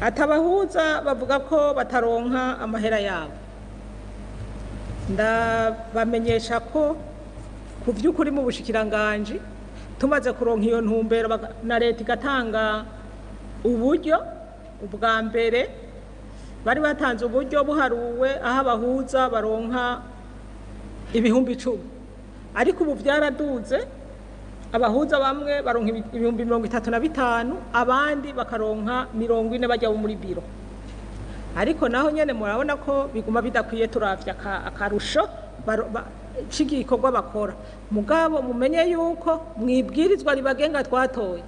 atabahuza bavuga ko bataronka amahera yabo. Ndabamenyesha ko ku by'ukuri mu bushikiranganje tumaze kuronka iyo ntumbero na leta igatanga uburyo ubwa mbere bari batanze uburyo buharuwe aho abahuza baronka ibihumbi 10, ariko ubu byaraduze abahuza bamwe baronka ibihumbi 35, abandi bakaronka 40 bajya muri biro. Ariko naho nyene murabona ko biguma bidakwiye turavya akarusho cigikorwa bakora. Mugabo mumenye yuko mwibwirizwa ribagenga twatoye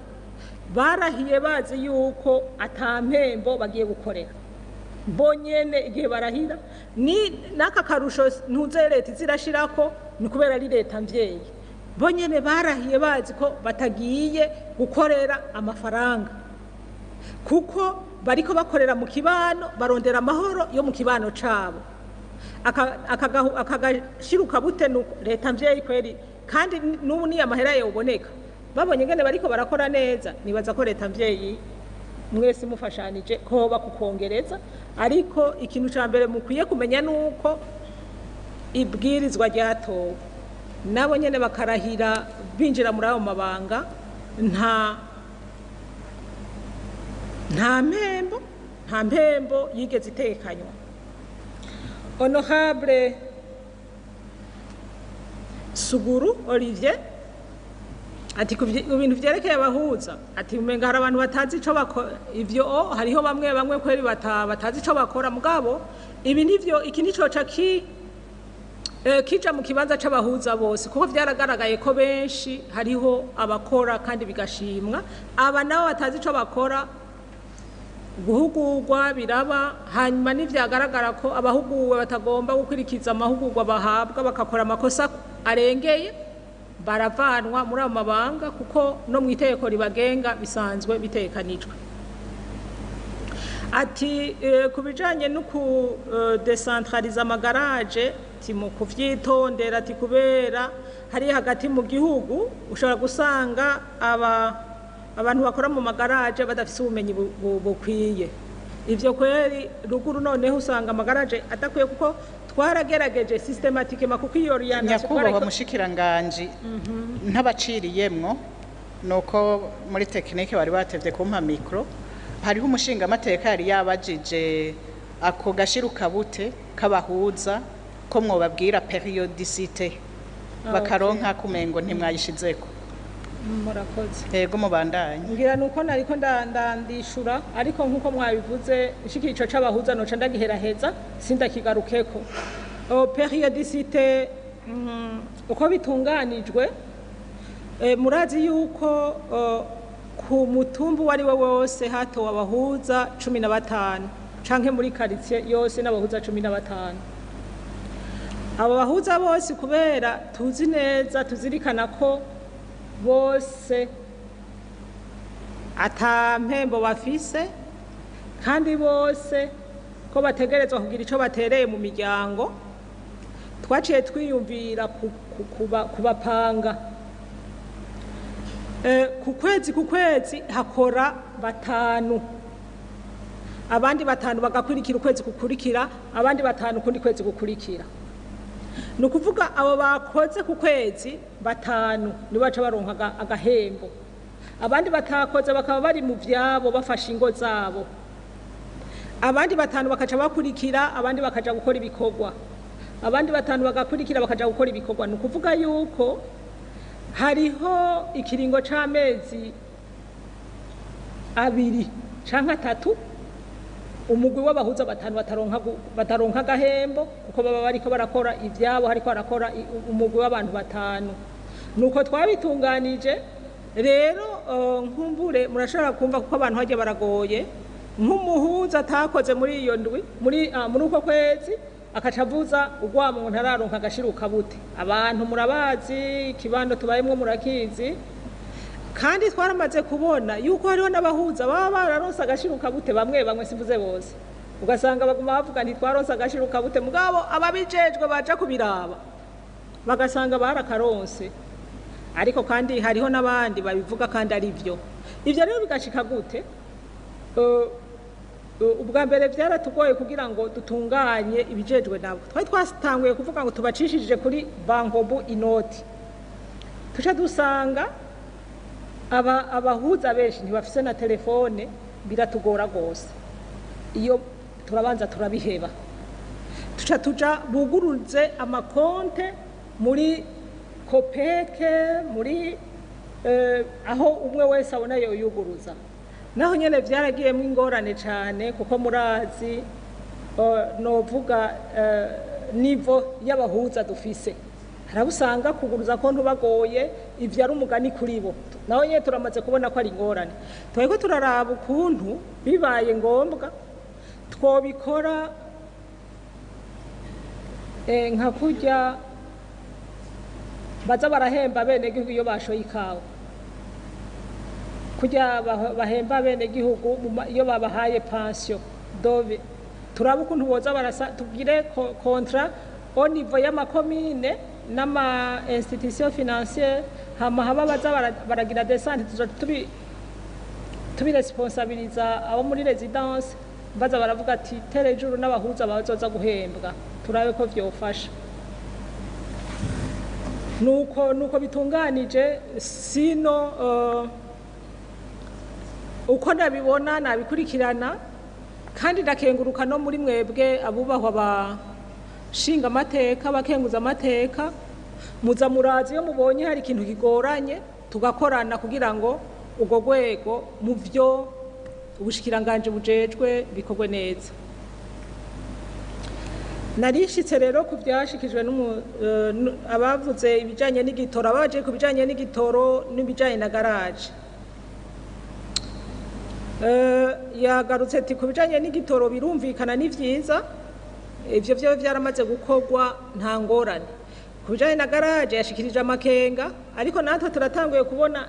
barahiye bazi yuko atampembo bagiye gukorera bonyene igihe barahira ni naka karusho ntuze leta zirashirako ni kubera ari leta mvyeyi bonyene barahiye bazi ko batagiye gukorera amafaranga kuko bariko bakorera mu kibano barondera amahoro yo mu kibano cabo akagashiruka bute leta mvyeyi kweri kandi n'ubu ni amahera yoboneka babonye ngene bariko barakora neza nibaza ko leta mvyeyi mwese mufashanije ko bakukongereza. Ariko ikintu ca mbere mukwiye kumenya nuko ibwirizwa ryatowe nabo nyene bakarahira binjira muri ayo mabanga nta mpembo yigeze itekanywa. Honorable Suguru Olivier ati kubintu vyerekeye abahuza ati umenga hari abantu batazi ico bakora ivyo hariho bamwe kweri batazi ico bakora mugabo ibi nivyo iki nicoca kija mu kibanza c'abahuza bose kuko vyaragaragaye ko benshi hariho abakora kandi bigashimwa aba nabo batazi ico bakora guhugurwa biraba hanyuma nivyagaragara ko abahuguwe batagomba gukurikiza amahugurwa bahabwa bakakora amakosa arengeye baravanwa muri amabanga kuko no mu itegeko ribagenga bisanzwe bitekanijwe. Ati kubijanye no ku decentraliza amagaraje mu kuvyitondera ati kubera hari hagati mu gihugu ushobora gusanga abantu bakora mu magaraje badafise ubumenyi bukwiye. Ivyo kweri ruguru noneho usanga amagaraje adakwiye kuko twaragerageje systematique makuko iyo nyakubahwa mushikiranganje ntabaciriyemwo nuko muri technique bari batevye kumpa micro hariho umushinga amateka yari yabajije ako gashiruka bute kabahuza ko mwobabwira periodicité bakaronka kumengo ntimwayishizeko. Murakoze. Yego mubandanye. Ngira nuko nariko ndandishura ariko nkuko mwabivuze ishikico c'abahuza noca ndagiheraheza sindakigarukeko. Periodicité uko bitunganijwe murazi yuko ku mutumbu wari we wose hatowe abahuza 15 canke muri quartier yose n'abahuza 15. Abo bahuza bose kubera tuzi neza tuzirikana ko bose ata mpembo bafise kandi bose ko bategerezwa kugira ico batereye mu miryango twaciye twiyumvira kubapanga ku kwezi hakora 5 abandi 5 bagakurikira ukwezi gukurikira abandi 5 kundi kwezi gukurikira. Nukuvuga abo bakoze ku kwezi 5 ni baca baronka agahembo abandi batakoze bakaba bari mu vyabo bafasha ingo zabo abandi 5 bakaca bakurikira abandi bakaja gukora ibikorwa abandi 5 bagakurikira bakaja gukora ibikorwa. Nukuvuga yuko hariho ikiringo c'amezi 2 canke 3 umugwi w'abahuza 5 bataronka gahembo kuko baba bariko barakora ivyabo hariko barakora umugwi w'abantu 5. Nuko twabitunganije rero nkumbure murashobora kumva kuko abantu haje baragoye nk'umuhuza atakoze muri iyo ndwi muri uko kwezi akacavuza ugwamo umuntu araronka agashiruka bute. Abantu murabazi kibando tubayemwe murakizi kandi twaramaze kubona yuko hariho n'abahuza baba bararonsa agashiruka bute bamwe sivuze bose ugasanga baguma bavuga nti twaronsa agashiruka bute mugabo ababijejwe baja kubiraba bagasanga barakaronse ariko kandi hariho n'abandi babivuga kandi ari byo. Ivyo rero bigashika gute ubwa mbere byaratugoye kugira ngo dutunganye ibijejwe nabo twari twatanguye kuvuga ngo tubacishije kuri bankobu inoti tuca dusanga abahuza benshi ntibafise na telefone biratugora rwose iyo turabanza turabiheba tuja buguruze amakonte muri kopeke muri aho umwe wese abona yoyuguruza naho nyene vyaragiyemo ingorane cyane kuko murazi novuga nivo y'abahuza dufise harabusanga kuguruza konti bagoye ivyo ari umugani kuri bo naho nyene turamaze kubona ko ari ingorane twego turaraba ukuntu bibaye ngombwa twobikora nka kurya baza barahemba bene gihugu iyo bashoye ikawa kurya bahemba bene gihugu iyo babahaye pension dove turaba ukuntu boza barasa tugire kontra au niveau y'amakomine n'ama institution financière hama haba baza baragira descente tuza tubi responsabiliza abo muri residence baza baravuga ati terejuru n'abahuza bazoza guhembwa turabe ko vyofasha nuko bitunganije sino uko nabibona nabikurikirana kandi ndakenguruka no muri mwebwe abubahwa bashinga amateka bakenguza amateka muza murazi iyo mubonye hari ikintu kigoranye tugakorana kugira ngo ubwo rwego mu byo ubushikiranganje bujejwe bikorwe neza narishitse rero ku byashikijwe abavuze ibijanye n'igitoro abaje ku bijanye n'igitoro n'ibijanye na garage yagarutse ati ku bijanye n'igitoro birumvikana ni vyiza ivyo byo byaramaze gukorwa nta ngorane ku bijanye na garage yashikirije amakenga ariko natwe turatanguye kubona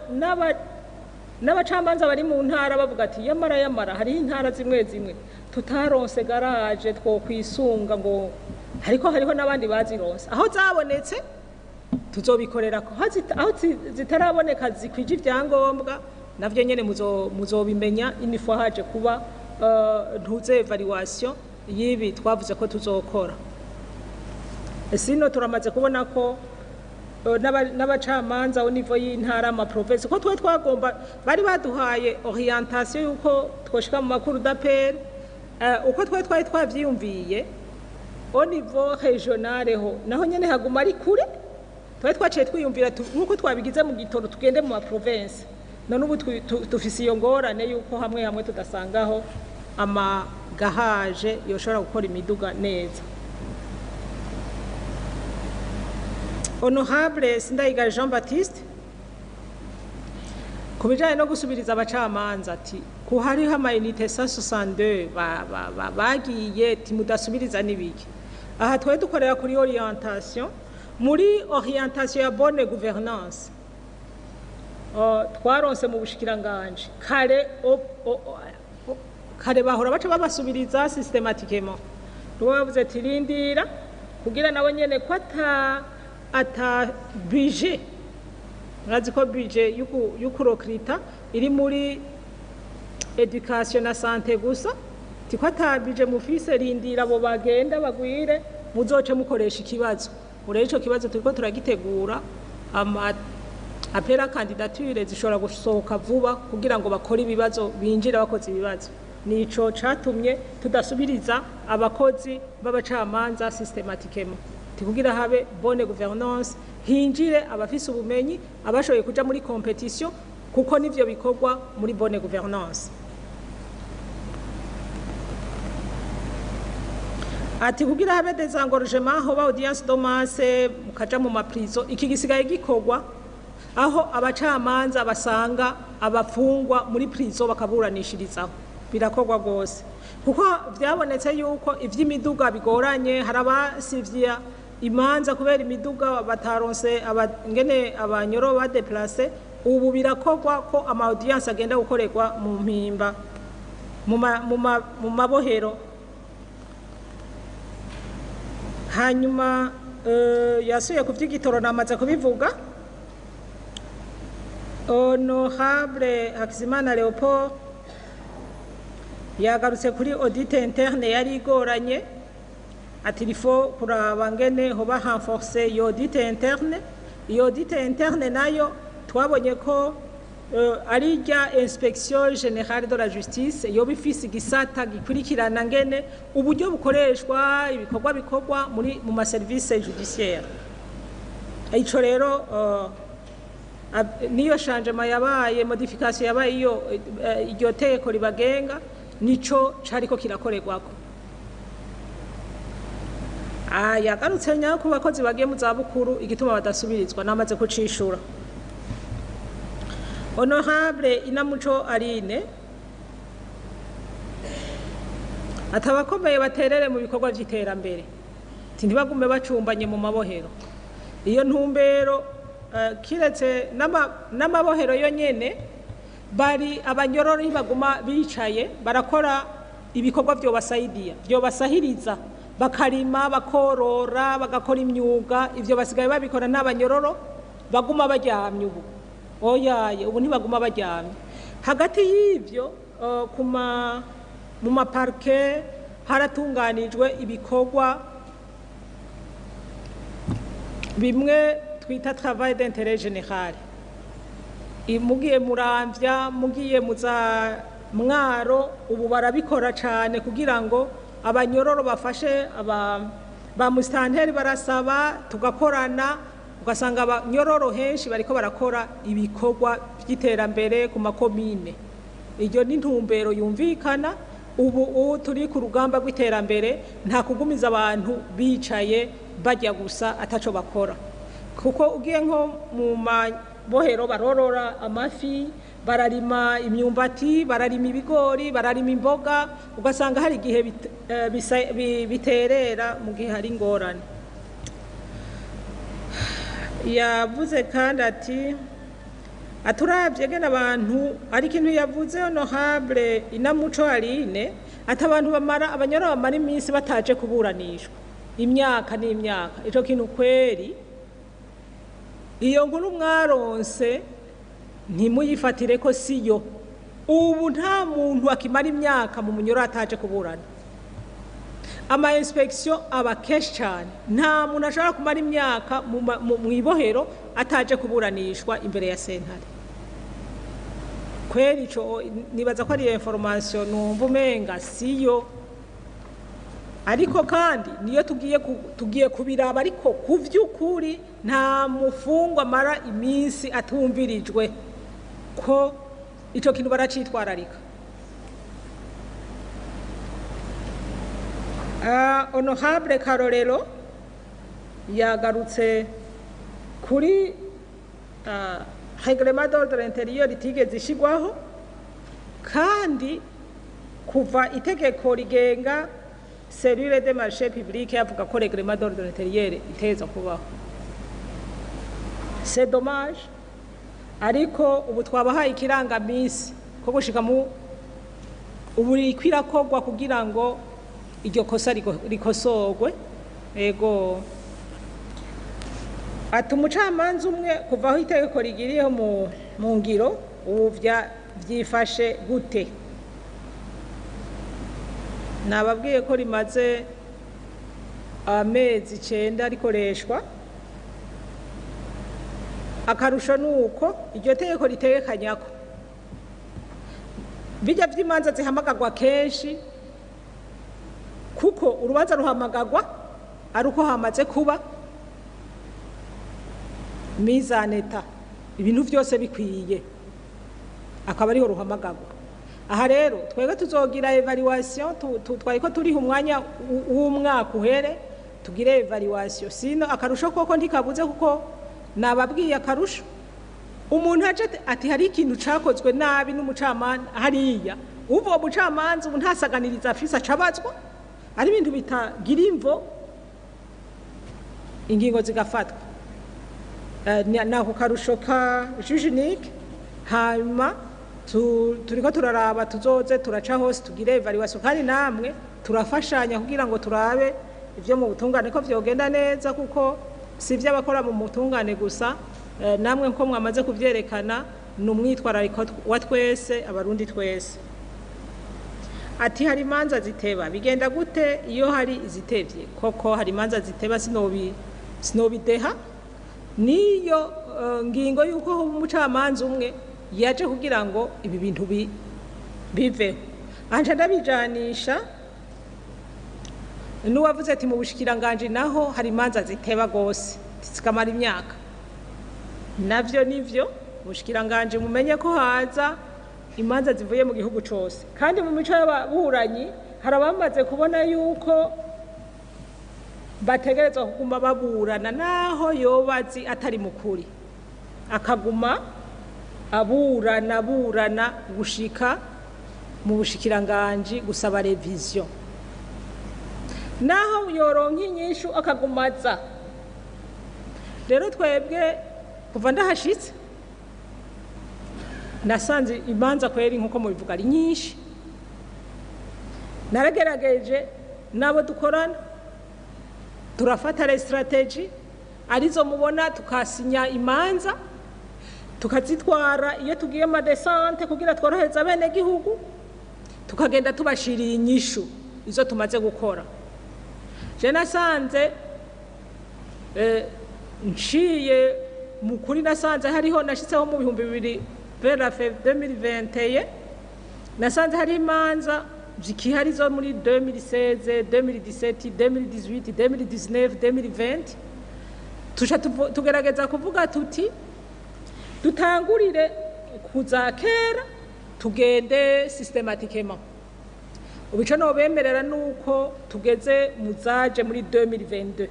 n'abacamanza bari mu ntara bavuga ati yamara hari intara zimwe tutaronse garage two kwisunga ngo ariko hariho n'abandi bazironse aho zabonetse tuzobikorera aho zitaraboneka zikwije ibyangombwa navyo nyene muzobimenya inifo haje kuba ntuze evaluation yibi twavuze ko tuzokora sino turamaze kubona ko n'abacamanza au niveau y'intara ama province ko twagomba bari baduhaye orientation yuko twoshika mu makuru d'appel uko twari twavyiyumviye au niveau régional ho naho nyene haguma ari kure twaciye twiyumvira nuko twabigize mu gitoro tugende mu province none ubu tufise iyo ngorane yuko hamwe tudasangaho amagahaje yoshobora gukora imiduga neza Honorable Sindayiga Jean Baptiste kubijanye no gusubiriza abacamanza ati ku hariho amayinite 162 bagiye timudasubiriza nibiki aha twe dukorera kuri orientation muri orientation ya bonne gouvernance twaronse mu bushikiranganje kare bahora baca babasubiriza systematiquement tubavuze tirindira kugira nabo nyene ko ata budget ngazi ko budget yukurokrita iri muri education na santé gusa tiko ata budget mufise rindira abo bagenda bagwire muzoce mukoresha ikibazo ure ico kibazo turiko turagitegura apera candidature zishobora gusohoka vuba kugira ngo bakore ibibazo binjira bakoze ibibazo nico catumye tudasubiriza abakozi b'abacamanza systematiquement tikugira habe bonne gouvernance hinjire abafise ubumenyi abashoboye kuja muri competition kuko nivyo bikorwa muri bonne gouvernance ati kugira habe des engorgements hoba audience de masse mukaja mu maprizo iki gisigaye gikorwa aho abacamanza basanga abafungwa muri prizo bakaburanishirizaho birakorwa gose kuko vyabonetse yuko ivy'imiduga bigoranye harabasivya imanza kubera imiduga bataronse ngene abanyoro badeplace ubu birakorwa ko ama audience agenda gukorerwa mu mpimba mu mabohero hanyuma yasuye kuvy'igitoro namaze kubivuga Honorable Hakizimana Leopold yagarutse kuri audit interne yari igoranye ati rifo kuraba ngene hoba renforcer iyo audit interne. Iyo audit interne nayo twabonye ko ari rya inspection générale de la justice yoba ifise igisata gikurikirana ngene uburyo bukoreshwa ibikorwa bikorwa mu ma service judiciaire. Ico rero niyo changement yabaye, modification yabaye iyo iryo teko ribagenga nico cariko kirakorerwako. Yagarutse nya ku bakozi bagiye mu zabukuru igituma badasubirizwa namaze kucishura. Honorable Inamuco Aline atabakomeye baterere mu bikorwa by'iterambere ntibagume bacumbanye mu mabohero. Iyo ntumbero kiretse n'amabohero yo nyene bari abanyororo baguma bicaye barakora ibikorwa byobasahiriza bakarima bakorora bagakora imyuga. Ivyo basigaye babikora n'abanyororo baguma baryamye ubu. Oyaye ubu ntibaguma baryamye. Hagati y'ivyo mu maparke haratunganijwe ibikorwa bimwe twita travail d'intérêt général. Mugiye Muramvya, mugiye muza Mwaro, ubu barabikora cyane kugira ngo abanyororo bafashe ba mustanteri barasaba tugakorana, ugasanga abanyororo henshi bariko barakora ibikorwa by'iterambere ku makomine. Iryo ni ntumbero yumvikana. Ubu turi ku rugamba rw'iterambere, nta kugumiza abantu bicaye bajya gusa ataco bakora, kuko ugiye nko mu mabohero barorora amafi, bararima imyumbati, bararima ibigori, bararima imboga, ugasanga hari igihe biterera mu gihe hari ingorane. Yavuze kandi ati aturabye gena abantu ari kintu yavuze Honorable Inamuco Aline ati abantu abanyororo bamara iminsi bataje kuburanishwa imyaka n'imyaka. Ico kintu kweri iyo nkuru mwaronse ntimuyifatire ko siyo. Ubu nta muntu akimara imyaka mu munyororo ataje kuburana. Ama inspection aba kenshi cyane, nta muntu ashobora kumara imyaka mu ibohero ataje kuburanishwa imbere ya sentare. Kweri ico nibaza ko ari information numva umenga siyo, ariko kandi niyo tugiye kubiraba, ariko ku vy'ukuri nta mufungwa mara iminsi atumvirijwe ko ico kintu baracitwararika. Honorable Karorero yagarutse kuri règlement d'ordre intérieur itigeze ishigwaho, kandi kuva itegeko rigenga cellule de marché public yavuga ko règlement d'ordre intérieur iteza kubaho. C'est dommage, ariko ubu twabahaye ikirangamisi ko gushika mu ubu rikwirakorwa kugira ngo iryo kosa rikosorwe. Ego ati umucamanza umwe kuva aho itegeko rigiriyeho mu ngiro ubu vyifashe gute? Nababwiye ko rimaze amezi 9 rikoreshwa. Akarusho nuko iryo tegeko ritegekanya ko bijya vy'imanza zihamagagwa kenshi, kuko urubanza ruhamagagwa ari uko hamaze kuba mizaneta, ibintu byose bikwiye, akaba ariho ruhamagagwa. Aha rero twebwe tuzogira evaluation, twayiko turi umwanya w'umwaka uhere tugire evaluation. Sino akarusho koko ntikabuze, kuko nababwiye akarusho umuntu aje ati hari ikintu cakozwe nabi n'umucamanza hariya, uvo umucamanza ubu ntasaganiriza afisa cabazwa, ari ibintu bitagira imvo, ingingo zigafatwa. Nako karusho ka juge unique. Hanyuma turiko turaraba tuzoze turaca hose tugire evaluation, kandi namwe turafashanya kugira ngo turabe ivyo mu butungane ko vyogenda neza, kuko si vy'abakora mu butungane gusa, namwe ko mwamaze kuvyerekana n'umwitwarariko wa twese abarundi twese. ati hari imanza ziteba bigenda gute iyo hari izitevye koko hari imanza ziteba sinobideha niyo ngingo yuko umucamanza umwe yaje kugira ngo ibi bintu biveho anje ndabijanisha n'uwavuze ati mu bushikiranganje naho hari imanza ziteba gose zikamara imyaka navyo nivyo bushikiranganje mumenye ko haza imanza zivuye mu gihugu cyose kandi mu mico y'ababuranyi hari abamaze kubona yuko bategerezwa kuguma baburana naho yobazi atari mukuri akaguma aburana gushika mu bushikiranganje gusaba revision naho yoronka inyishu akagumaza rero twebwe kuva ndahashitse nasanze imanza kweri nkuko mubivuga ari nyinshi naragerageje nabo dukorana turafata re strategy arizo mubona tukasinya imanza tukazitwara iyo tugiye ma descente kugira tworohereza bene gihugu tukagenda tubashiriye inyishu izo tumaze gukora je nasanze nciye mukuri nasanze hariho nashitseho mu bihumbi 2021 nasanze hari imanza zikihari zo muri 2016 2017 2018 2019 2020 tugerageza kuvuga tuti dutangurire kuza kera tugende systematiquement ubico no bemerera nuko tugeze muzaje muri 2022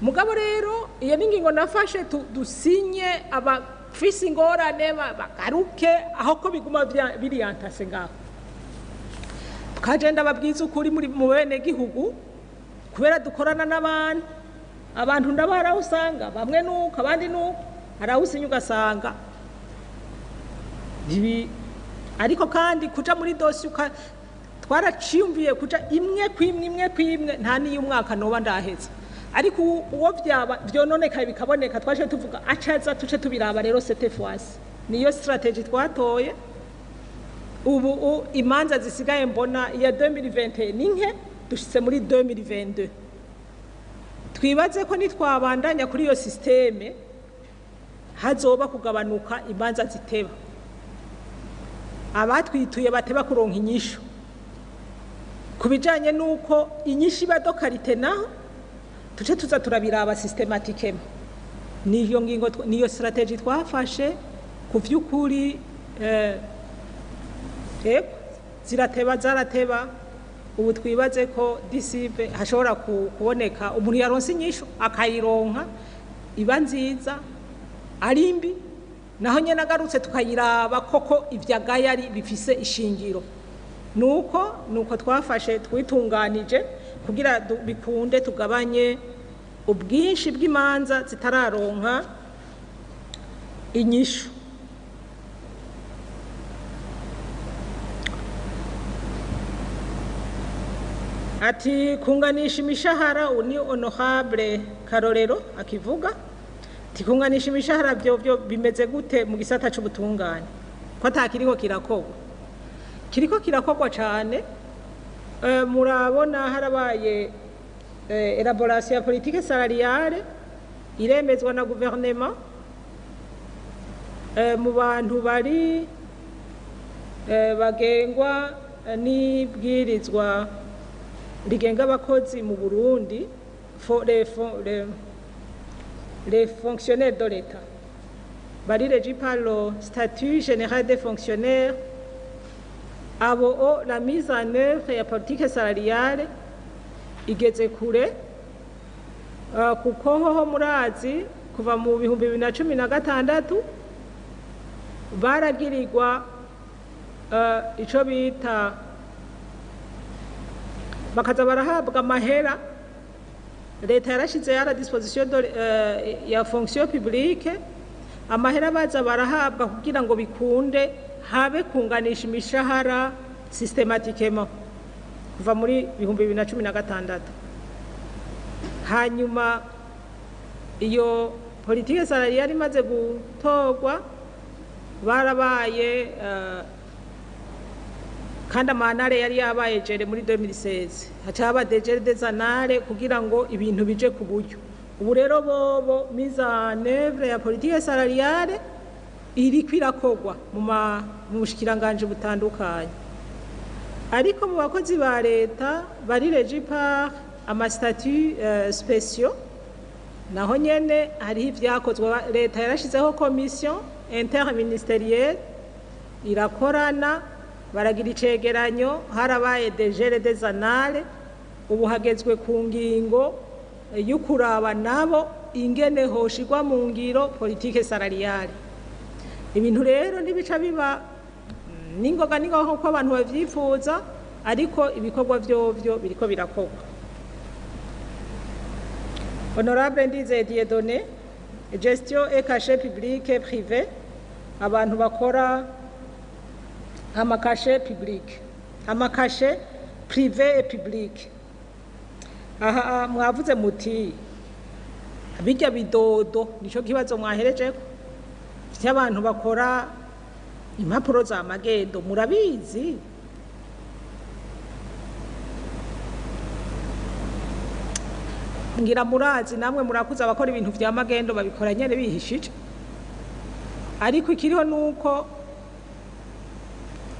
mugabo rero iyo ningingo nafashe dusinye abafise ingorane bagaruke aho ko biguma biriyantase ngaho tukagenda babwiza ukuri mu bene gihugu kubera dukorana n'abantu abantu ndabara usanga bamwe nuko abandi nuko arawusinya ugasanga ariko kandi kuja muri dosi twaraciyumviye kuja imwe kwimwe nta niyo umwaka noba ndaheza ariko uwo byaba byononeka bikaboneka twaje tuvuga acaza tuce tubiraba rero cette fois niyo strategy twatoye ubu imanza zisigaye mbona ya 2021 ninke dushitse muri 2022 twibaze ko nitwabandanya kuri iyo systeme hazoba kugabanuka imanza ziteba abatwituye bateba kuronka inyishu kubijanye nuko inyishi badokarite naho tuce tuza turabiraba systematique niyo ngingo niyo strategy twafashe kuvyukuri zarateba ubu twibaze ko disive hashobora kuboneka umuntu yaronse inyishu akayironka iba nziza arimbi naho nyene agarutse tukayiraba koko ivyagayari bifise ishingiro nuko twafashe twitunganije kugira bikunde tugabanye ubwinshi bw'imanza zitararonka inyishu ati kunganisha imishahara uni honorable Karorero akivuga tikunganisha imishahara byo bimeze gute mu gisata c'ubutungane ko atakiriko kirakogwa cyane murabona harabaye élaboration ya politique salariale iremezwa na gouvernement mu bantu bari bagengwa n'ibwirizwa rigenga abakozi mu Burundi les fonctionnaires de l'État bari régis par le statut général des fonctionnaires la mise en œuvre ya politique salariale igeze kure kuko ho murazi kuva mu 2016 baragirirwa ico bita bakaza barahabwa amahera leta yarashize yara disposition ya fonction publique amahera baza barahabwa kugira ngo bikunde habe kunganisha imishahara systematiquement kuva muri 2016 hanyuma iyo politique salariale imaze gutorwa barabaye kandi amanare yari yabaye jere muri 2016 haca haba dejere des anare kugira ngo ibintu bije ku buryo. Ubu rero bobo mise en œuvre ya politique salariale iri kwirakogwa mu bushikiranganje butandukanye, ariko mu bakozi ba leta bari regi par amastatut spéciaux naho nyene hariho ivyakozwe. Leta yarashizeho commission interministérielle irakorana, baragira icegeranyo, harabaye dejere des annales. Ubu hagezwe ku ngingo y'ukuraba nabo ingene hoshirwa mu ngiro politique salariale. Ibintu rero ntibica biba ningoga nk'uko abantu bavyifuza, ariko ibikorwa vyovyo biriko birakorwa. Honorable Ndizeye Dieudonné, gestion et cachet public et privé, abantu bakora amakashe public, amakashe privé et public. Aha mwavuze muti bijya bidodo nico kibazo mwaherejeko cy'abantu bakora impapuro za magendo, murabizi ngira murazi namwe murakuza abakora ibintu vya magendo babikora nyene bihishije, ariko ikiriho nuko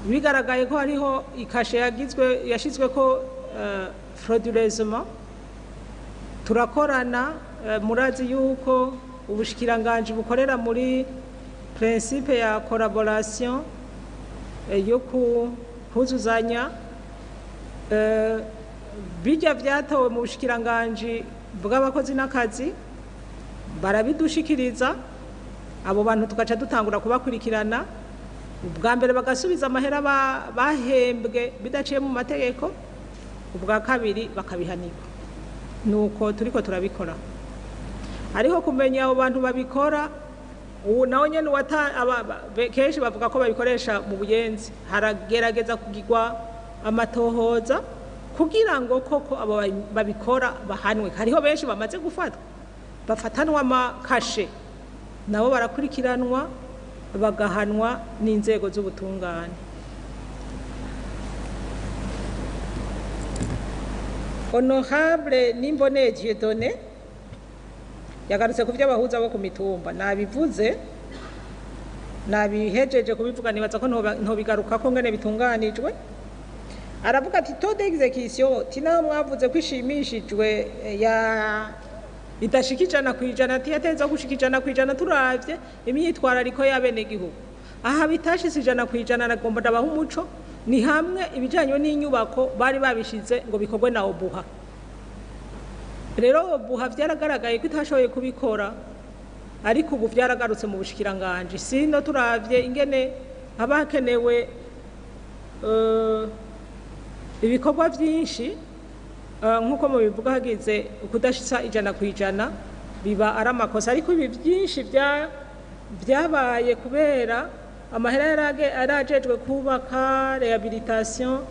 bigaragaye ko hariho ikashe yashizwe ko frauduleusement. Turakorana, murazi yuko ubushikiranganje bukorera muri principe ya collaboration yo kuzuzanya. Bijya vyatowe mu bushikiranganje bw'abakozi n'akazi barabidushikiriza, abo bantu tugaca dutangura kubakurikirana. Ubwa mbere bagasubiza amahera bahembwe bidaciye mu mategeko, ubwa kabiri bakabihanirwa. Nuko turiko turabikora, ariho kumenya abo bantu babikora. Ubu naho nyene kenshi bavuga ko babikoresha mu buyenzi, haragerageza kugirwa amatohoza kugira ngo koko abo babikora bahanwe. Hariho benshi bamaze gufatwa bafatanwa amakashe, nabo barakurikiranwa bagahanwa n'inzego z'ubutungane. Honorable Nimboneye Dieudonné yagarutse ku by'abahuza bo ku mitumba. Nabivuze, nabihejeje kubivuga, nibaza ko ntobigaruka ko ngene bitunganijwe. Aravuga ati taux d'exécution tina mwavuze ko ishimishijwe ya idashikijana kwijana, ati yatenza gushikijana kwijana. Turavye imyitwarariko y'abenegihugu aha bitashise ijana kwijana, nagomba ndabaha umuco. Ni hamwe ibijanye n'inyubako bari babishize ngo bikorwe na obuha. Rero obuha vyaragaragaye ko itashoboye kubikora, ariko ubu vyaragarutse mu bushikiranganje. Sino turavye ingene abakenewe ibikorwa vyinshi nkuko mu bivuga hagize kudashitsa ijana kwijana biba ari amakosa, ariko ibi vyinshi vyabaye kubera amahera yarajejwe kubaka rehabilitation,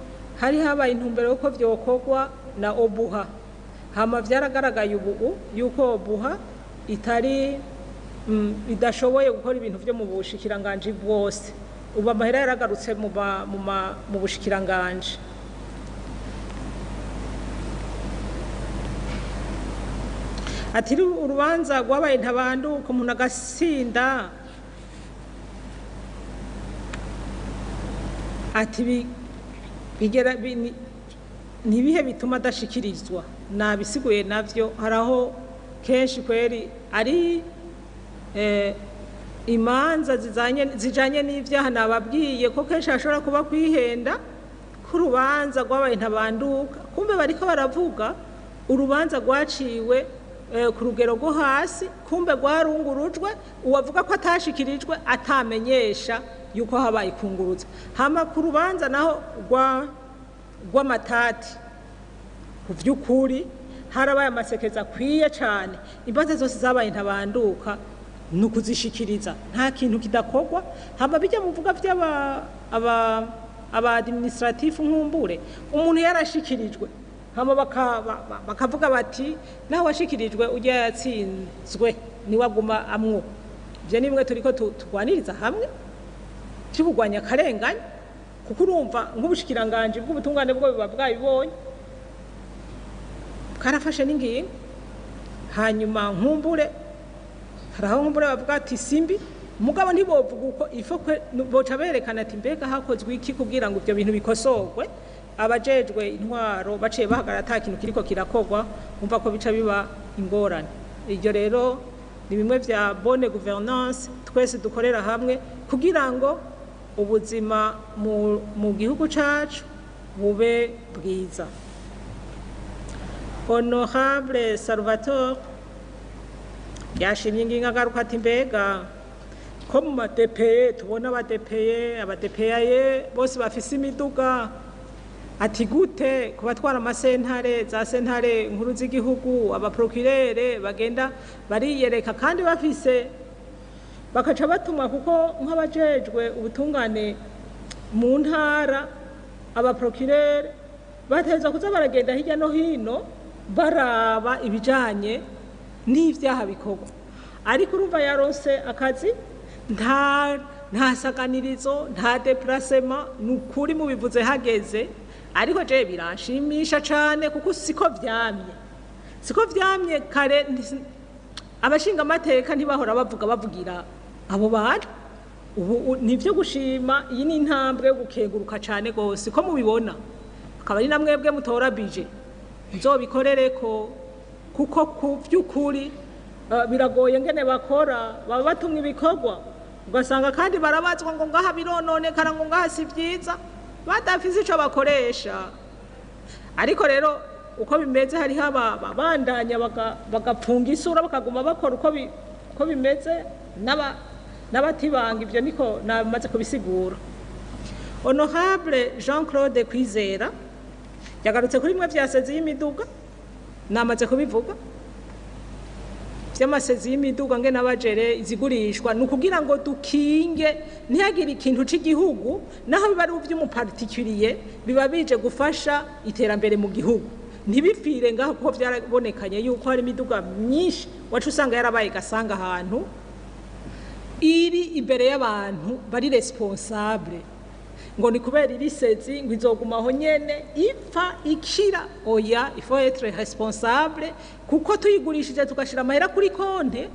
hari habaye intumbero yuko vyokorwa na obuha. Hama vyaragaragaye ubu yuko obuha idashoboye gukora ibintu vyo mu bushikiranganje bwose. Ubu amahera yaragarutse mu bushikiranganje. Ati urubanza rwabaye ntabanduka, umuntu agasinda. Ati nibihe bituma adashikirizwa. Nabisiguye navyo, haraho kenshi kweri ari imanza zijanye n'ivyaha. Nababwiye ko kenshi hashobora kuba kwihenda ku rubanza rwabaye ntabanduka, kumbe bariko baravuga urubanza rwaciwe ku rugero rwo hasi, kumbe rwarungurujwe, uwavuga ko atashikirijwe atamenyesha yuko habaye kunguruza. Hama ku rubanza naho rw'amatati, ku vy'ukuri harabaye amasekeza akwiye cane. Imbaza zose zabaye ntabanduka nukuzishikiriza, nta kintu kidakorwa. Hama bijya muvuga vy'aba administratif nkumbure, umuntu yarashikirijwe, hama bakavuga bati naho washikirijwe ujya yatsinzwe niwaguma amwo. Ivyo nimwe turiko turwaniriza hamwe, tukugwanya akarenganya, kuko urumva nk'ubushikiranganje bw'ubutungane bwo biba bwabibonye karafashe n'ingingo hanyuma nkumbure haraho nkumbure bavuga ati simbi mugabo ntibovuga uko ifokwe boca berekana ati mbega hakozwe iki kugira ngo ibyo bintu bikosorwe abajejwe intwaro baciye bahagarara ata kintu kiriko kirakogwa umva ko bica biba ingorane iryo rero ni bimwe vya bonne gouvernance twese dukorera hamwe kugira ngo ubuzima mu gihugu cacu bube bwiza. Honorable Salvatore yashimye ingingo agaruka ati mbega ko mu madepeye tubona abadepeye bose bafise imiduga ati gute kubatwara amasentare za sentare nkuru z'igihugu abaprokirere bagenda bariyereka kandi bafise bakaca batuma kuko nk'abajejwe ubutungane mu ntara abaprokirere bateza kuza baragenda hirya no hino baraba ibijanye n'ivyaha bikorwa ariko urumva yaronse akazi nta saganirizo nta déplacement nukuri mu bivuze hageze ariko je biranshimisha cane kuko siko vyamye kare abashinga amateka ntibahora bavugira abo bantu ubu nivyo gushima iyi ni intambwe yo gukenguruka cane gose ko mubibona akaba ari namwebwe mutora bije nzobikorereko kuko ku vy'ukuri biragoye ngene bakora baba batumwa ibikorwa ugasanga kandi barabazwa ngo ngaha birononekara ngo ngaha si vyiza badafise ico bakoresha ariko rero uko bimeze hari ababandanya bagapfunga isura bakaguma bakora uko bimeze n'abatibanga ibyo niko namaze kubisigura. Honorable Jean-Claude Kwizera yagarutse kuri mwe vyasezi y'imiduga namaze kubivuga vy'amasezi y'imiduga nge n'abajere izigurishwa nukugira ngo dukinge ntihagire ikintu c'igihugu naho biba ari vy'umuparticulier biba bije gufasha iterambere mu gihugu ntibipfire ngaho kuko vyarabonekanye yuko hari imiduga myinshi wacu usanga yarabaye gasanga ahantu iri imbere y'abantu bari responsable ngo ni kubera irisezi ngo izogumaho nyene ipfa ikira oya il faut être responsable kuko tuyigurishije tugashira amahera kuri konte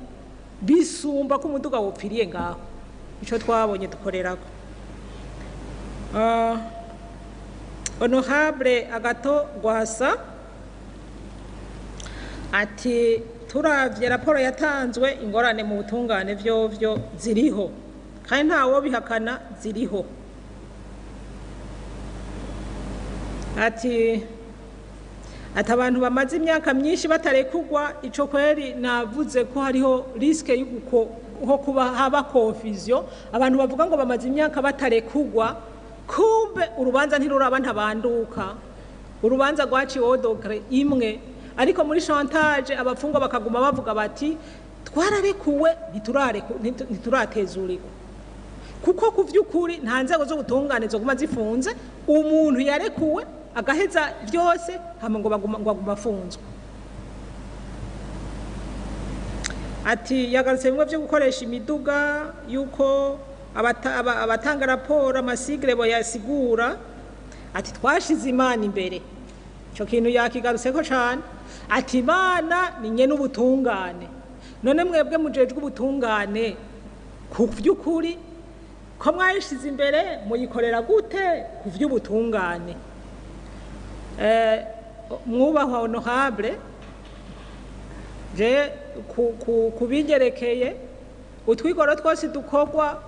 bisumba ko umuduga wopfiriye ngaho ico twabonye dukorerako. Honorable Agato Rwasa ati turavye raporo yatanzwe ingorane mu butungane vyovyo ziriho kandi ntawo bihakana ziriho ati abantu bamaze imyaka myinshi batarekugwa ico kweri navuze ko hariho riske yuko kuba haba confusion abantu bavuga ngo bamaze imyaka batarekugwa kumbe urubanza ntiruraba ntabanduka urubanza rwaciweho dogere imwe ariko muri chantage abafungwa bakaguma bavuga bati twararekuwe ntituratezurirwa kuko ku vy'ukuri nta nzego zo gutungane zo guma zifunze umuntu yarekuwe agaheza byose hama ngo baguma afunzwe. Ati yagarutse bimwe byo gukoresha imiduga yuko abatanga raporo amasigre boyasigura ati twashize Imana imbere ico kintu yakigarutse ko cyane ati Imana ni nye n'ubutungane none mwebwe mujejwe ubutungane ku vy'ukuri ko mwayishize imbere muyikorera gute ku vy'ubutungane. Mwubahwa honorable je kubigerekeye utwigoro twose dukogwa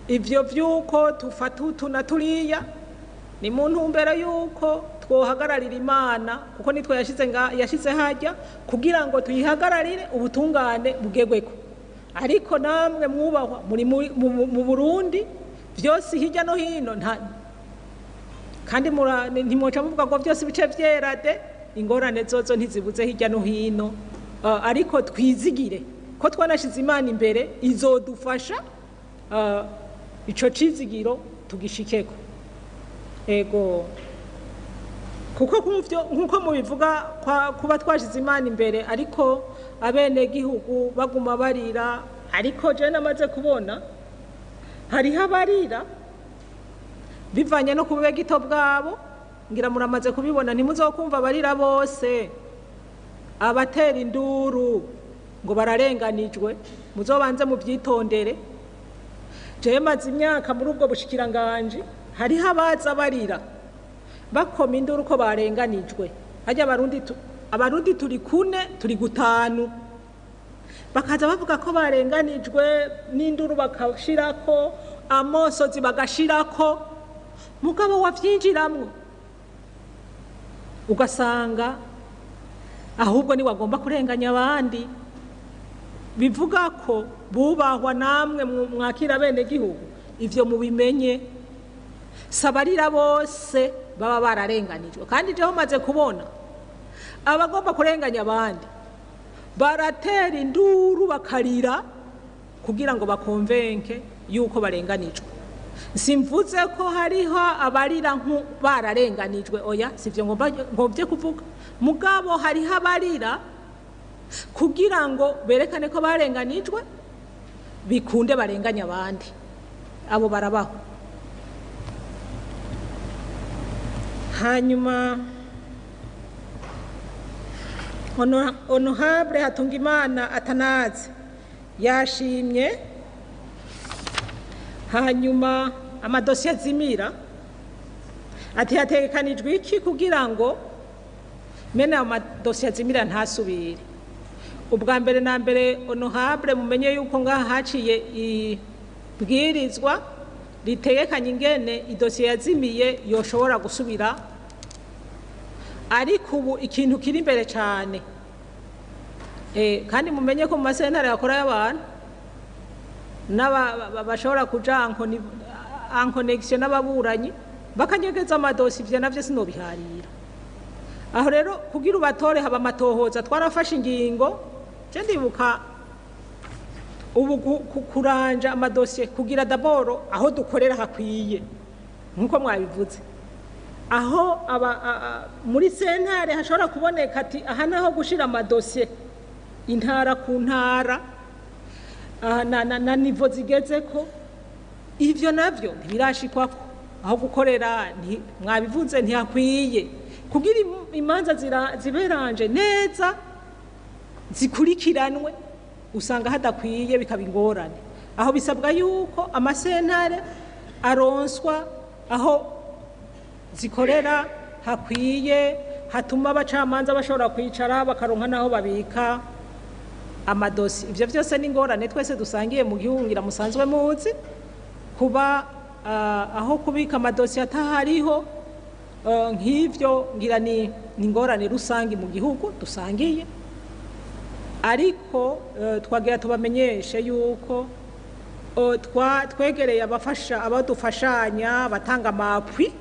ivyo vyuko tufata naturiya ni mu ntumbero yuko twohagararira Imana kuko nitwe yashize hajya kugira ngo tuyihagararire ubutungane bugegweko ariko namwe mwubahwa muri mu Burundi vyose hirya no hino kandi ntimwoca muvuga ngo byose bice vyerade ingorane zozo ntizibuze hirya no hino ariko twizigire ko twanashize Imana imbere izodufasha ico cizigiro tugishikeko ego kuko nkuko mubivuga kuba twashize Imana imbere ariko abene gihugu baguma barira ariko je namaze kubona hariho abarira bivanye no kubube gito bwabo, ngira muramaze kubibona, ntimuzokumva barira bose abatera induru ngo bararenganijwe, muzobanze mubyitondere. Jewe maze imyaka muri ubwo bushikiranganji, hariho abaza barira bakoma induru ko barenganijwe. Harya abarundi turi 4 turi 5, bakaza bavuga ko barenganijwe n'induru bakashirako, amosozi bagashirako, mugabo wavyinjiramwo ugasanga ahubwo ni wagomba kurenganya abandi. Bivuga ko bubahwa namwe mwakira bene gihugu, ivyo mubimenye, sabarira bose baba bararenganijwe. Kandi jeho maze kubona abagomba kurenganya abandi baratera induru bakarira kugira ngo bakonvenke yuko barenganijwe. Simvuze ko hariho abarira bararenganijwe, oya, sivyo ngombye kuvuga, mugabo hariho abarira kugira ngo berekane ko barenganijwe, bikunde barenganya abandi. Abo barabaho. Hanyuma Honorable Hatungimana Atanaze yashimye, hanyuma amadosiye zimira ati hategekanijwe iki kugira ngo mene amadosiye zimira ntasubire. Ubwa mbere na mbere Honorable mumenye yuko ngaha haciye ibwirizwa ritegekanye ingene idosiye yazimiye yoshobora gusubira, ariko ubu ikintu kiri imbere cyane, kandi mumenye ko mu masentare yakora y'abantu bashobora kuja en connection n'ababuranyi bakanyegeza amadosi, ivyo navyo sinobiharira. Aho rero kugira ubatore haba amatohoza, twarafashe ingingo, je ndibuka ubu kuranja amadosiye kugira daboro aho dukorera hakwiye, nkuko mwabivuze, aho muri sentare hashobora kuboneka ati aha naho gushira amadosiye intara ku ntara, na nivo zigezeko, ivyo navyo ntibirashikwako. Aho gukorera mwabivuze ntihakwiye, kugira imanza ziberanje neza zikurikiranwe, usanga hadakwiye bikaba ingorane. Aho bisabwa yuko amasentare aronswa aho zikorera hakwiye, hatuma abacamanza bashobora kwicara bakaronka naho babika amadosi. Ivyo vyose ni ingorane twese dusangiye mu gihugu, ngira musanzwe muzi kuba aho kubika amadosi atahariho nk'ivyo, ngira ni ingorane rusangi mu gihugu dusangiye. Ariko twagira tubamenyeshe yuko twegereye abadufashanya batanga amapwi.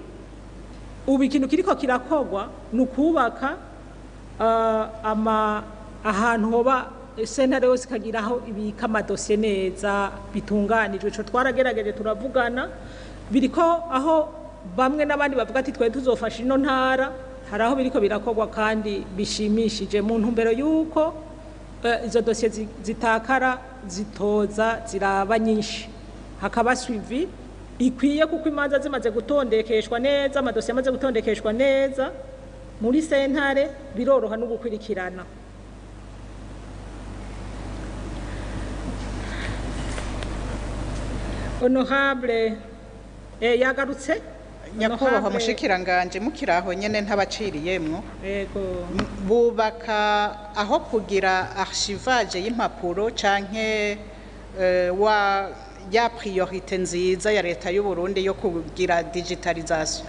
Ubu ikintu kiriko kirakogwa ni ukubaka ahantu hoba sentare yose ikagira aho ibika amadosiye neza bitunganijwe. Ico twaragerageje turavugana, biriko aho bamwe n'abandi bavuga ati twe tuzofasha ino ntara, hari aho biriko birakogwa kandi bishimishije, mu ntumbero yuko izo dosiye zitakara zitoza ziraba nyinshi, hakaba suivi ikwiye, kuko imanza zimaze gutondekeshwa neza, amadosiye amaze gutondekeshwa neza muri sentare, biroroha no gukurikirana. Honorable yagarutse, nyakubahwa mushikiranganje, mukiraho nyene ntabaciriyemwo, yego, bubaka aho kugira archivage y'impapuro canke ya priorite nziza ya leta y'u Burundi yo kugira digitalisation.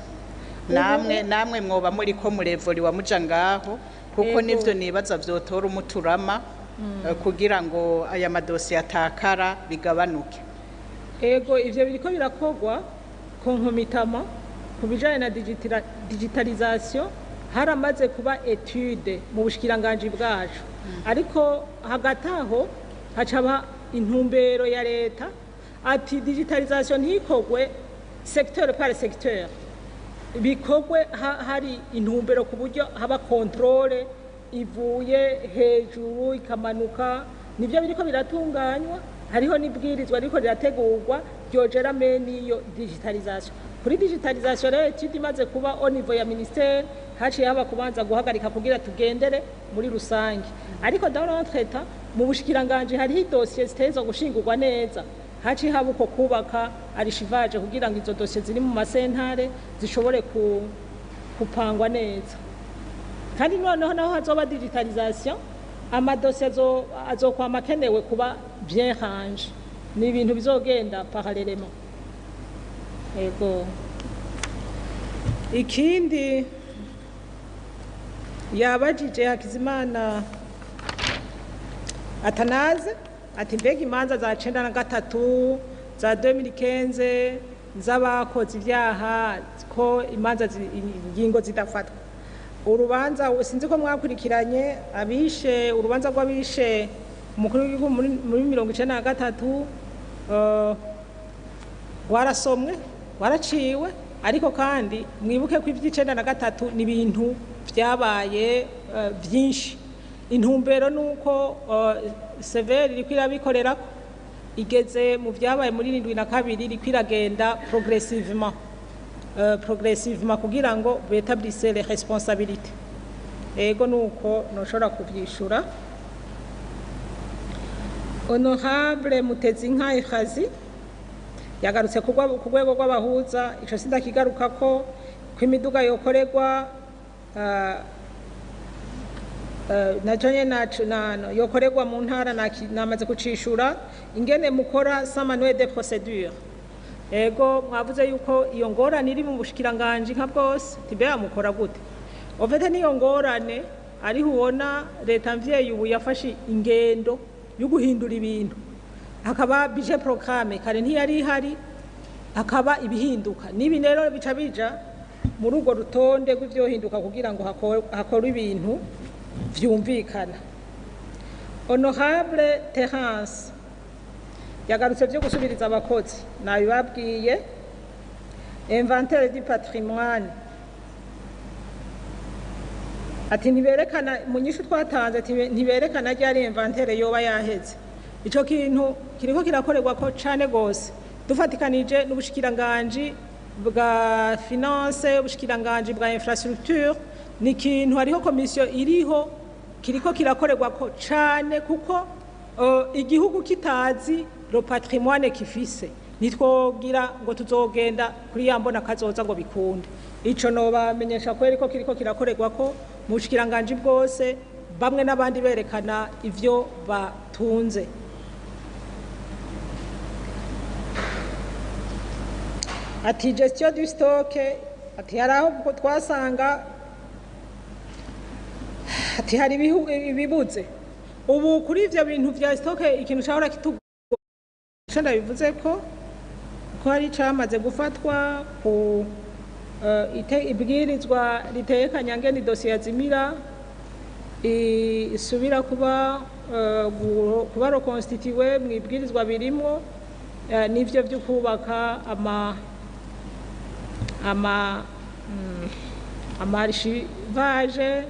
Namwe mwoba muri ko murevori wa muja ngaho, kuko nivyo nibaza vyotora umuturama kugira ngo aya madosiye atakara bigabanuke. Ego, ivyo biriko birakogwa konkomitama ku bijanye na digitalisation. Haramaze kuba etude mu bushikiranganje bwacu, ariko hagati aho hacaba intumbero ya leta ati digitalisation ntikogwe secteur par secteur, bikogwe hari intumbero ku buryo haba controle ivuye hejuru ikamanuka. Nivyo biriko biratunganywa, hariho nibwirizwa ariko rirategurwa ryojera meni yo digitalisation kuri digitalisation rero etude imaze kuba au niveau ya ministère haciye haba kubanza guhagarika kugira tugendere muri rusange ariko dans l'entretemps mu bushikiranganje hari dossier ziteza gushingurwa neza haciye haba uko kubaka archivage kugira ngo izo dossier ziri mu masentare zishobore kupangwa neza kandi noneho naho hazoba digitalisation amadosiye azokwama akenewe kuba bien range ni ibintu bizogenda parallèlement ego ikindi yabajije Hakizimana Atanaze ati mbega imanza za 93 za 2015 z'abakoze ibyaha ko imanza ingingo zidafatwa urubanza sinzi ko mwakurikiranye abishe urubanza rw'abishe umukuru w'igihugu muri 1993 warasomwe waraciwe ariko kandi mwibuke ko ivy'icenda ni ibintu byabaye byinshi intumbero nuko severe iriko irabikorera igeze mu byabaye muri 72 iriko iragenda progressivement kugira ngo betablisse les responsabilités ego nuko noshobora kuvyishura honorable Mutezinka Ikhazi yagarutse ku rwego rw'abahuza ico sindakigaruka ko kwimiduga yokorerwa yokorerwa mu ntara namaze kucishura ingene mukora sans manuel de procédure ego mwavuze yuko iyo ngorane iri mu bushikiranganje nka bwose tibera mukora gute ofete niyo ngorane ari ubona leta mvyeyi ubu yafashe ingendo yo guhindura ibintu hakaba budget programme kare ntiyari ihari hakaba ibihinduka nibi rero bica bija muri urwo rutonde rw'ivyohinduka kugira ngo hakore ibintu vyumvikana honorable Terence yagarutse byo gusubiriza abakozi nabibabwiye inventaire du patrimoine ati niberekana mu nyishu twatanze ntiberekana ryari inventaire yoba yaheze ico kintu kiriko kirakorerwa ko cane gose dufatikanije n'ubushikiranganje bwa finance ubushikiranganje bwa infrastructure ni kintu hariho komisiyo iriho kiriko kirakorerwa ko cane kuko igihugu kitazi le patrimoine kifise nitwogira ngo tuzogenda kuri yambona kazoza ngo bikunde ico no bamenyesha ko eriko kiriko kirakorerwa ko mu bushikiranganje bwose bamwe n'abandi berekana ivyo batunze ati gestion du stock ati haraho twasanga ati hari ibibuze ubu kuri ivyo bintu vya stock ikintu cyahora kitugora bivuze ko hari cyamaze gufatwa ku ibwirizwa ritekanya ngene dossier yazimira isubira kuba reconstitué mu ibwirizwa birimo n'ivyo byo kubaka amarchivage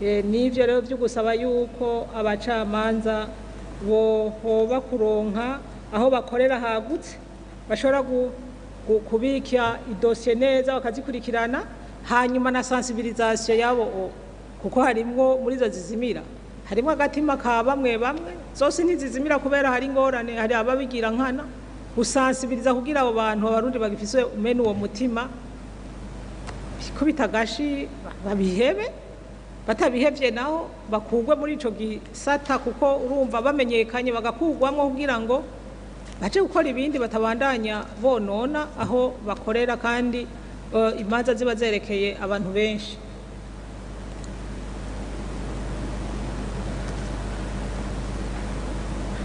n'ivyo rero byo gusaba yuko abacamanza boba kuronka aho bakorera hagutse bashobora kubika idosiye neza bakazikurikirana hanyuma na sensibilisation yabo kuko harimwo muri zo zizimira harimo agatima ka bamwe zose ntizizimira kubera hari ingorane hari ababigira nkana gusensibiliza kugira abo bantu abarundi bagifise umene uwo mutima kubita gashi babihebe batabihevye naho bakugwe muri ico gisata kuko urumva bamenyekanye bagakugwamwo kugira ngo baje gukora ibindi batabandanya bonona aho bakorera kandi imanza ziba zerekeye abantu benshi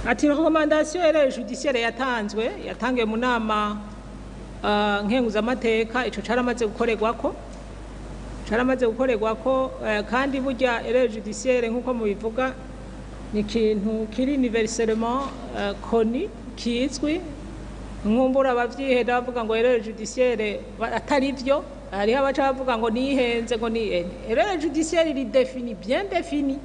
ati recommandation erere judiciaire yatangiwe mu nama nkenguzamateka ico caramaze gukorerwako kandi burya erere judiciaire nkuko mubivuga ni ikintu kiri universellement connu kizwi nkumbura abavyihera bavuga ngo erere judiciaire atari vyo hariho abaca bavuga ngo nihenze ngo ni erere judiciaire iri défini bien défini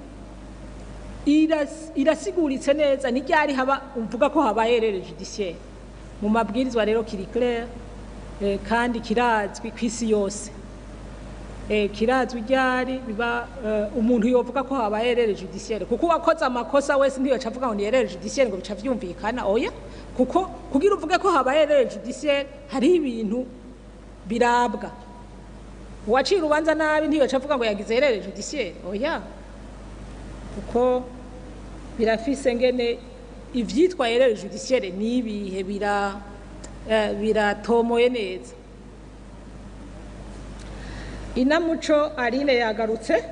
irasiguritse neza ni ryari haba umvuga ko haba erere judiciaire mu mabwirizwa rero kiri clair kandi kirazwi ku isi yose. Kirazwi ryari biba umuntu yovuga ko habaye erreur judiciaire, kuko wakoze amakosa wese ntiyoca avuga ngo ni erreur judiciaire ngo bica vyumvikana. Oya, kuko kugira uvuge ko habaye erreur judiciaire hari ibintu birabwa. Uwacira urubanza nabi ntiyoca avuga ngo yagize erreur judiciaire. Oya, kuko birafise ngene ivyitwa erreur judiciaire nibihe biratomoye neza. Inamuco Aline yagarutse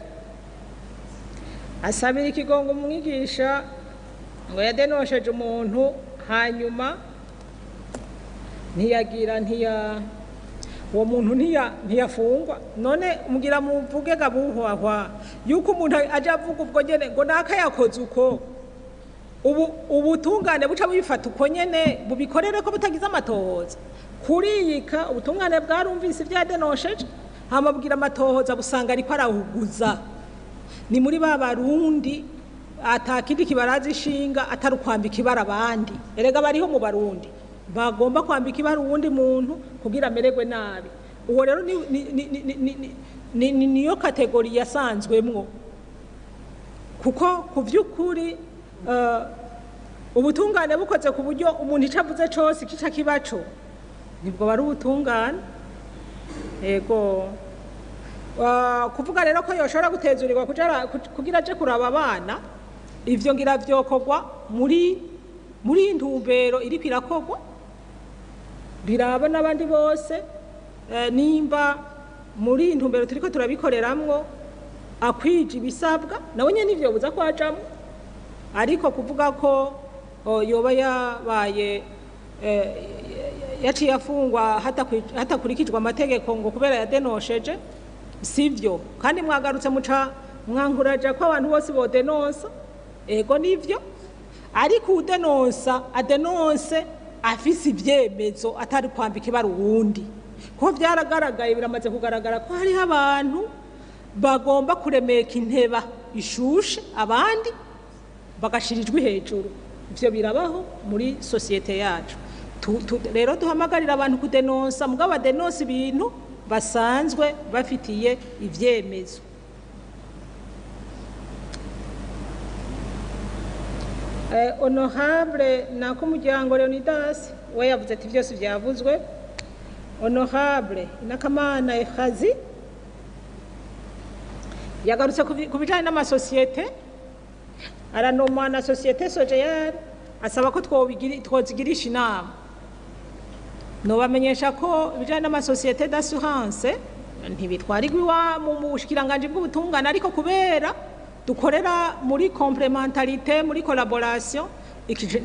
asabira ikigongo umwigisha ngo yadenosheje umuntu hanyuma uwo muntu ntiyafungwa. None mugira muvuge gabuhwahwa yuko umuntu aje avuga ubwo nyene ngo naka yakoze uko ubutungane buca bifata uko nyene bubikorere ko butagize amatohoza. Kuriyika ubutungane bwarumvise ibyadenosheje hamabwira amatohoza busanga ariko arahuguza. Ni muri Ry'abarundi atakindi kibaraza ishinga atari kwambika ibara abandi. Erega bariho mu Barundi bagomba kwambika ibara uwundi muntu kugira amererwe nabi. Uwo rero niyo kategori yasanzwemwo, kuko ku vy'ukuri ubutungane bukoze ku buryo umuntu icavuze cose kica kibaco nibwo bari ubutungane. Ego kuvuga rero ko yoshobora gutezurirwa kugira aje kuraba abana, ivyo ngira vyokorwa muri intumbero iriko irakorwa biraba n'abandi bose. Nimba muri intumbero turiko turabikoreramwo akwije ibisabwa nawe nyene nivyo buza kwajamwo, ariko kuvuga ko yoba yabaye yaciye afungwa hatakurikijwe amategeko ngo kubera yadenosheje sivyo. Kandi mwagarutse muca mwankuraja ko abantu bose bodenonsa. Ego nivyo, ariko adenonse afise ivyemezo atari kwambika ibara uwundi. Ko vyaragaragaye, biramaze kugaragara ko hariho abantu bagomba kuremeka inteba ishushe abandi bagashirijwe hejuru. Ivyo birabaho muri societe yacu. Rero duhamagarira abantu kudenonsa, mugabo badenonsa ibintu basanzwe bafitiye ivyemezo. Honorable nako muryango Leonidas we yavuze ati byose byavuzwe. Honorable Nakamana Efrazi yagarutse ku bijanye n'amasosiyete, aranoma na societe Sogeyar, asaba ko twozigirisha inama. Nobamenyesha ko bijanye n'amasosiyete d'assurance ntibitwarirwa mu bushikiranganje bw'ubutungane, ariko kubera dukorera muri complementarité, muri collaboration,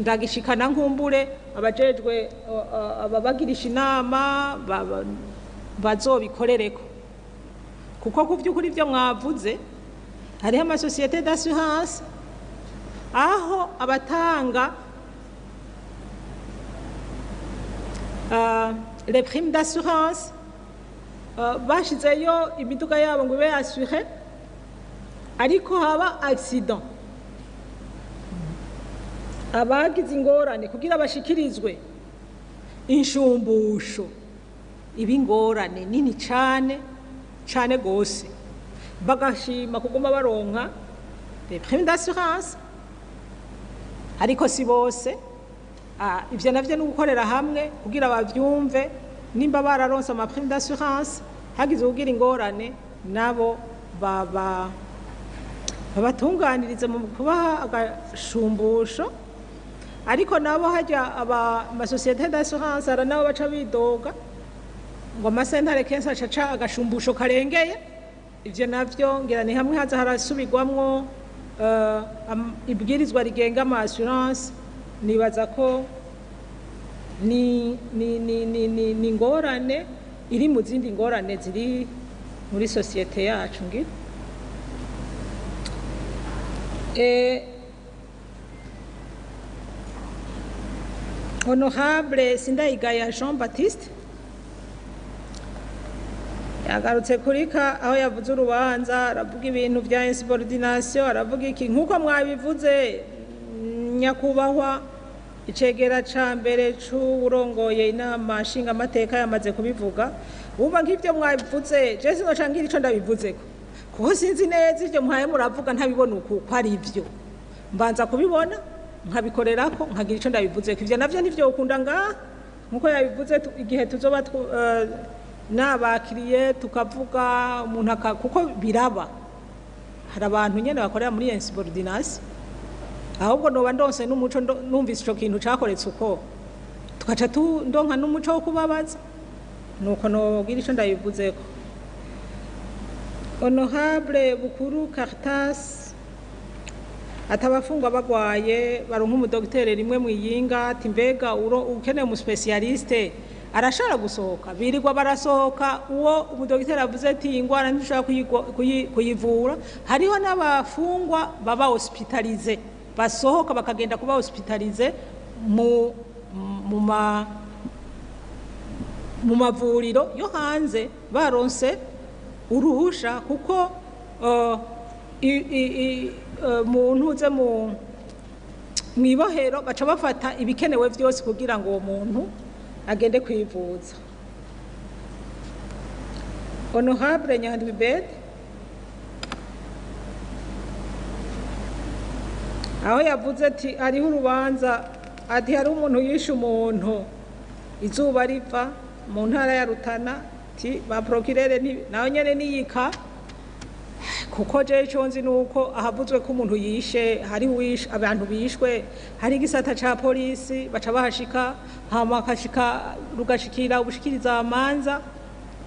ndagishikana nkumbure abajejwe ababagirisha inama bazobikorereko. Kuko ku vy'ukuri ivyo mwavuze hariho amasosiyete d'assurance aho abatanga les primes d'assurance bashizeyo imiduga yabo ngo ibe assuré, ariko haba accident abagize ingorane kugira bashikirizwe inshumbusho. Ibi ingorane nini cane gose, bagashima kuguma baronka les primes d'assurance, ariko si bose. Ivyo navyo ni gukorera hamwe kugira bavyumve. Nimba bararonse ama prime d'assurance, hagize ugira ingorane nabo babatunganiriza mu kubaha agashumbusho. Ariko nabo hajya amasosiyete d'assurance ara nabo baca bidoga ngo amasentare kenshi acaca agashumbusho karengeye. Ivyo navyo ngira ni hamwe haza harasubirwamwo ibwirizwa rigenga ama assurance. Nibaza ko ni ingorane iri mu zindi ngorane ziri muri societe yacu. Ngira Honorable Sindayigaya Jean Baptiste yagarutse kurika aho yavuze urubanza, aravuga ibintu vya insubordination, aravuga iki nkuko mwabivuze nyakubahwa icegera ca mbere c'uwurongoye inama nshingamateka yamaze kubivuga uba nk'ivyo mwabivuze je sinoca ngira ico ndabivuzeko kuko sinzi neza ivyo muhaye muravuga ntabibona uko ari ivyo mbanza kubibona nkabikorerako nkagira ico ndabivuzeko ivyo navyo nivyo ukunda ngaha nkuko yabivuze igihe tuzoba nabakiriye tukavuga umuntu kuko biraba hari abantu nyene bakorera muri insubordination ahubwo noba ndonse n'umuco numvise ico kintu cakoretse uko tukaca ndonka n'umuco wo kubabaza nuko nogira ico ndabivuzeko. Honorable Bukuru Cartas atabafungwa bagwaye baronka umudokiteri rimwe mwiyinga ati mbega ukeneye umu specialiste arashara gusohoka birirwa barasohoka uwo umudokiteri avuze ati ingwara ntishobora kuyivura hariho n'abafungwa baba hospitalize basohoka bakagenda kuba hospitalize mu mavuriro yo hanze baronse uruhusha kuko muntu uze mwibohero baca bafata ibikenewe vyose kugira ngo uwo muntu agende kwivuza. Honorable Nyandwibet aho yavuze ati hariho urubanza ati hari umuntu yishe umuntu izuba riva mu ntara ya Rutana ati ba procureur naho nyene niyika kuko je conzi nuko ahavuzwe ko umuntu yishe hari abantu bishwe hari igisata ca polisi baca bahashika hama kashika rugashikira ubushikiriza amanza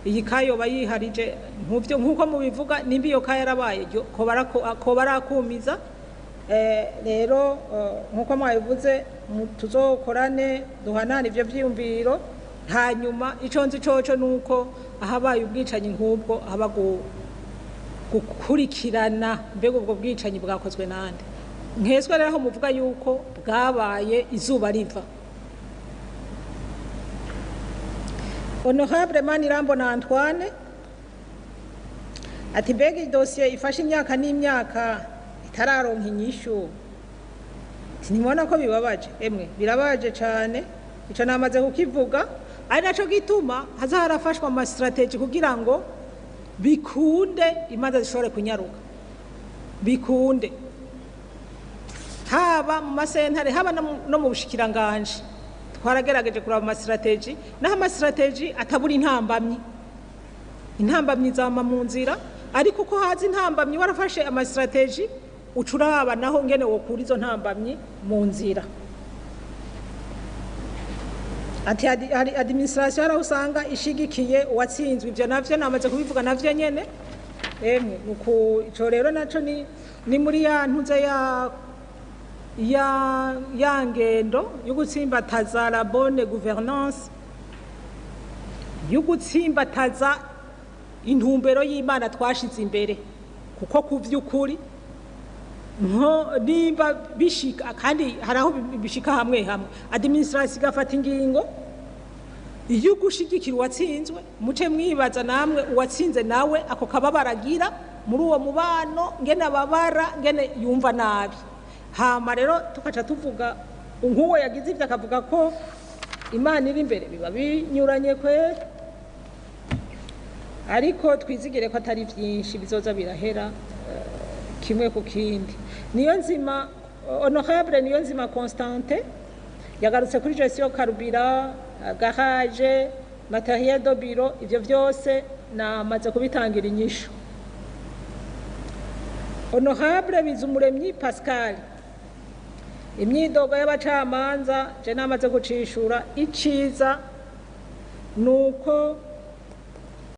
iyi kayo bayiharije nkuvyo nkuko mubivuga nimba iyo kaya yarabaye ko barakumiza rero nkuko mwabivuze tuzokorane duhanana ivyo vyiyumviro hanyuma iconzi coco nuko ahabaye ubwicanyi nk'ubwo haba gukurikirana mbega ubwo bwicanyi bwakozwe nande nkeswe rero muvuga yuko bwabaye izuba riva. Honorable Manirambo na Antoine ati mbega idosiye ifashe imyaka n'imyaka itararonka inyishu sinibona ko bibabaje emwe birabaje cane ico namaze kukivuga ari naco gituma haza harafashwa ama strategy kugira ngo bikunde imanza zishobore kunyaruka bikunde haba mu masentare haba no mu bushikiranganje twaragerageje kuraba ama strategy naho ama strategy atabura intambamyi zama mu nzira ariko uko hazi intambamyi warafashe ama strategy ucuraba naho ngene wokura izo ntambamyi mu nzira. Ati administration ara usanga ishigikiye uwatsinzwe ivyo navyo namaze kubivuga navyo nyene emwe nuko ico rero naco ni muri ya ntuze ya ngendo yo gutsimbataza la bonne gouvernance yo gutsimbataza intumbero y'Imana twashize imbere kuko kuvyukuri nimba bishika kandi haraho bishika hamwe administration igafata ingingo iyo gushigikira uwatsinzwe muce mwibaza namwe uwatsinze nawe ako kababaragira muri uwo mubano ngene ababara ngene yumva nabi hama rero tukaca tuvuga nkuwo yagize ivyo akavuga ko Imana iri imbere biba binyuranye kwe ariko twizigire ko atari vyinshi bizoza birahera kimwe ku kindi. Niyo nzima Honorable niyo nzima Constante yagarutse kuri gestion carburant garage matériel de bureau ivyo vyose namaze kubitangira inyishu. Honorable Bizumuremyi Pascal imyidogo y'abacamanza je namaze gucishura iciza nuko